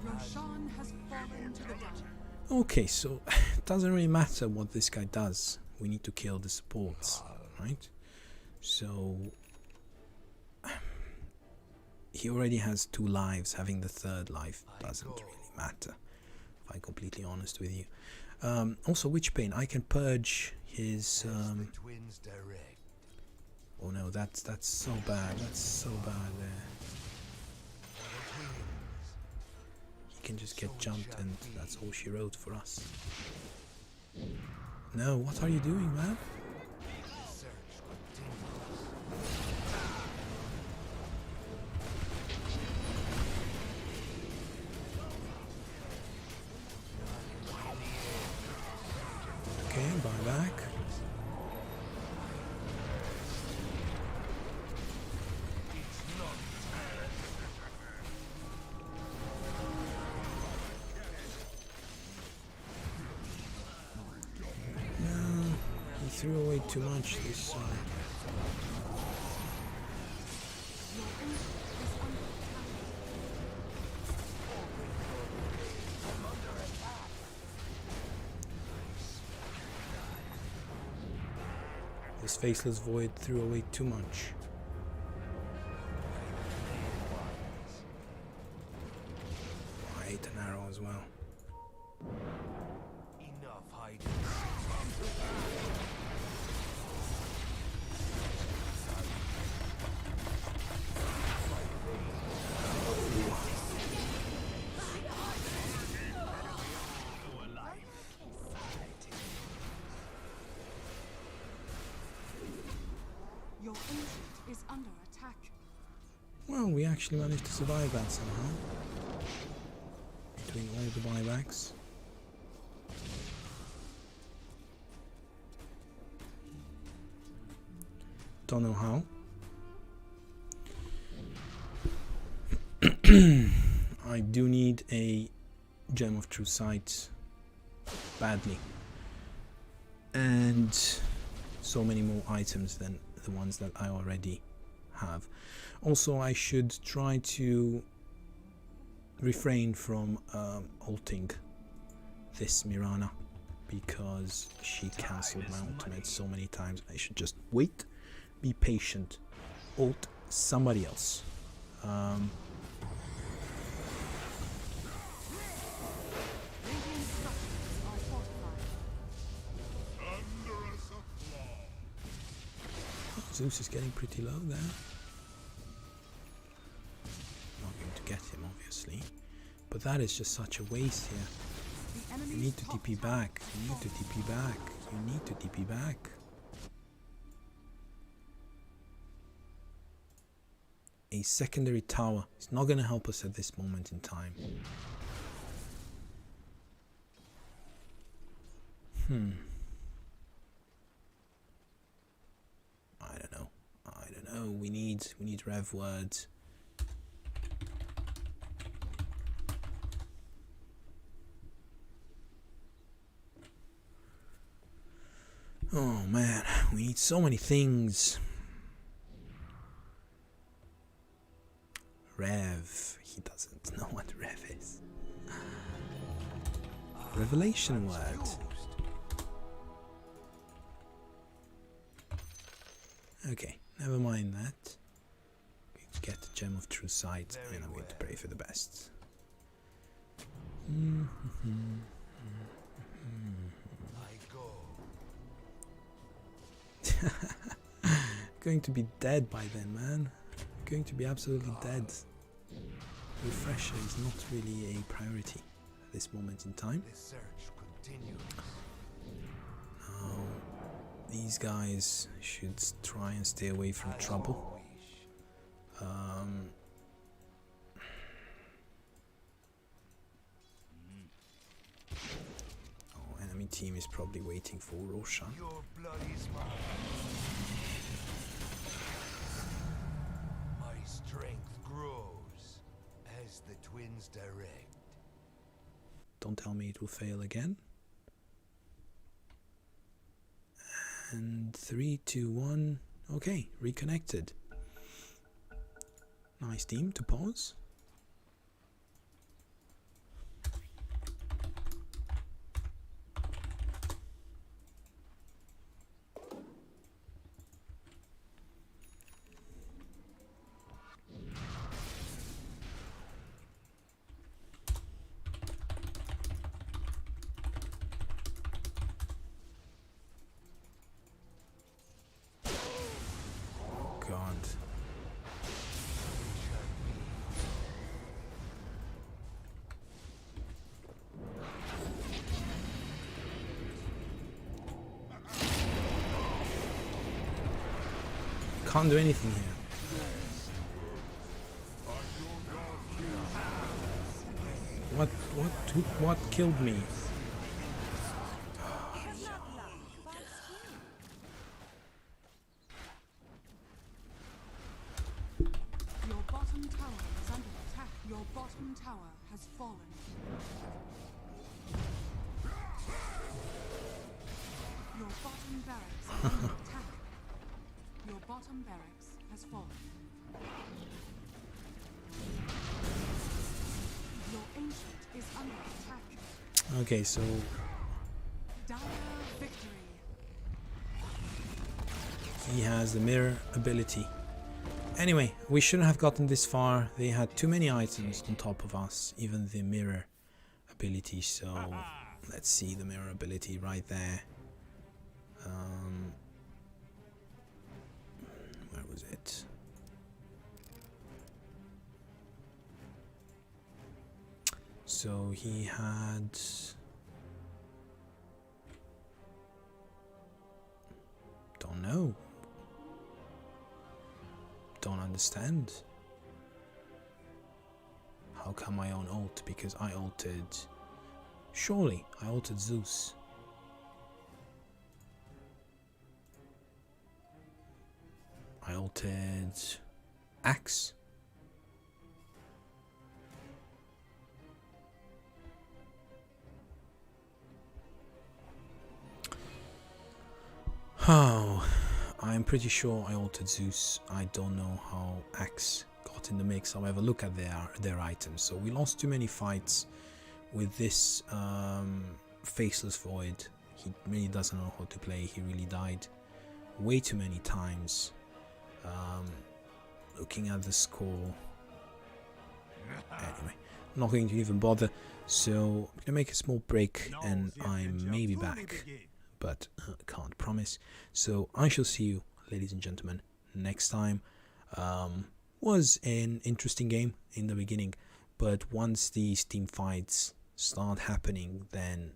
Roshan has fallen to the ground. Okay, so it doesn't really matter what this guy does. We need to kill the supports, right? So he already has 2 lives. Having the 3rd life doesn't really matter, if I'm completely honest with you. Also, Witch Pain, I can purge his... The twins direct. oh no, that's so bad. That's so bad there. He can just get jumped and that's all she wrote for us. No, what are you doing, man? The search continues. Okay, buy back. No, he threw away too much this side. This faceless void threw away too much. I ate an arrow as well. Enough hide and seek. Your ancient is under attack. Well, we actually managed to survive that somehow. Between all the buybacks. Don't know how. I do need a Gem of True Sight badly. And so many more items than the ones that I already have. Also, I should try to refrain from ulting this Mirana because she cancelled my ultimate so many times. I should just wait, be patient, ult somebody else. Radiant structures are fortified. Zeus is getting pretty low there. Not going to get him, obviously. But that is just such a waste here. The You enemy's need to top TP tower back. You need to TP back. You need to TP back. A secondary tower is not going to help us at this moment in time. I don't know. I don't know. We need rev words. Oh man, we need so many things. Rev. He doesn't know what Rev is. Revelation word. Okay, never mind that. Get the Gem of True Sight, and I'm going to pray for the best. Going to be dead by then, man. Going to be absolutely dead. Refresher is not really a priority at this moment in time. The search continues. Now, these guys should try and stay away from trouble. Enemy team is probably waiting for Roshan. Your blood is mine. My strength grows as the twins direct. Don't tell me it will fail again. And 3, 2, 1. Okay, reconnected. Nice team to pause. God. Can't do anything here. What killed me? Your bottom tower is under attack. Your bottom tower has fallen. Your bottom barracks is under attack. Your bottom barracks has fallen. Your ancient is under attack. Okay, so Dire victory. he has the mirror ability. Anyway, we shouldn't have gotten this far. They had too many items on top of us, even the mirror ability. So let's see the mirror ability right there. Where was it? So he had don't know. Don't understand. How come I own ult? Because I ulted. Surely I ulted Zeus. I ulted Axe. Oh, I'm pretty sure I altered Zeus. I don't know how Axe got in the mix. However, look at their items. So we lost too many fights with this Faceless Void. He really doesn't know how to play. He really died way too many times. Looking at the score. Anyway, I'm not going to even bother. So I'm going to make a small break and I'm maybe back. But can't promise. So I shall see you, ladies and gentlemen, next time. Was an interesting game in the beginning, but once these team fights start happening, then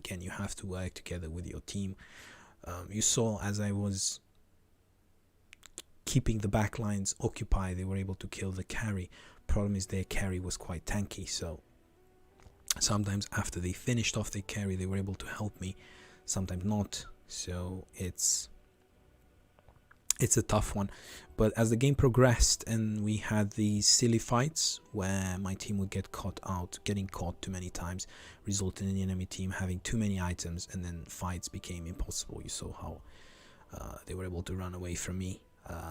again you have to work together with your team. You saw as I was keeping the backlines occupied, they were able to kill the carry. Problem is their carry was quite tanky, so sometimes after they finished off their carry, they were able to help me. Sometimes not, so it's a tough one. But as the game progressed and we had these silly fights where my team would get getting caught too many times, resulting in the enemy team having too many items, and then fights became impossible. You saw how they were able to run away from me,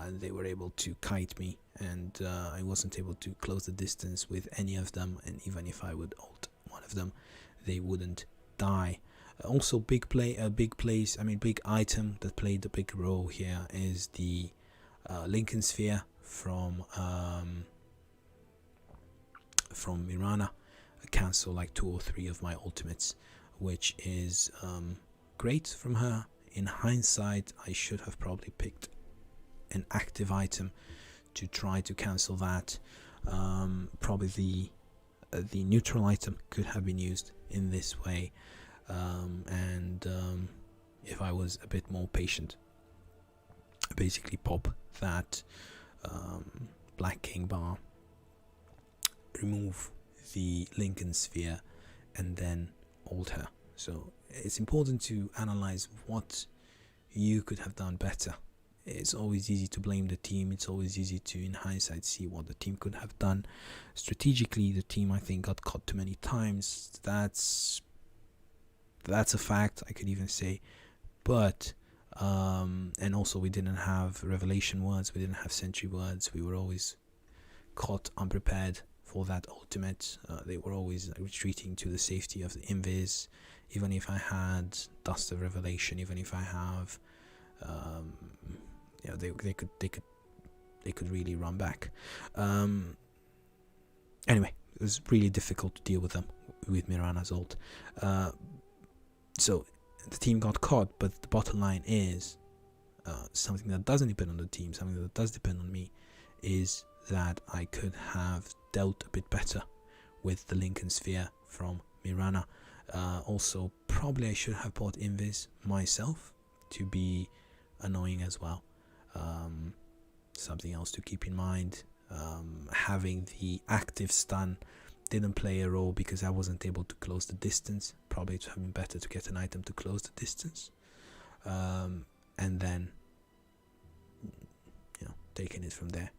they were able to kite me, and I wasn't able to close the distance with any of them, and even if I would ult one of them, they wouldn't die. Also, big item that played a big role here is the Lincoln Sphere from Mirana. I cancel like 2 or 3 of my ultimates, which is great from her. In hindsight, I should have probably picked an active item to try to cancel that. Probably the neutral item could have been used in this way, and if I was a bit more patient, basically pop that Black King bar, remove the Lincoln Sphere, and then alter. So it's important to analyze what you could have done better. It's always easy to blame the team. It's always easy to, in hindsight, see what the team could have done. Strategically, the team, I think, got caught too many times. That's a fact, I could even say. But and also we didn't have revelation words, we didn't have sentry words. We were always caught unprepared for that ultimate. They were always retreating to the safety of the invis. Even if I had Dust of Revelation, even if I have they could really run back. Anyway, it was really difficult to deal with them with Mirana's ult. So the team got caught, but the bottom line is something that doesn't depend on the team, something that does depend on me, is that I could have dealt a bit better with the Lincoln Sphere from Mirana. Also, probably I should have bought Invis myself to be annoying as well. Something else to keep in mind, having the active stun didn't play a role because I wasn't able to close the distance. Probably it would have been better to get an item to close the distance, and then taking it from there.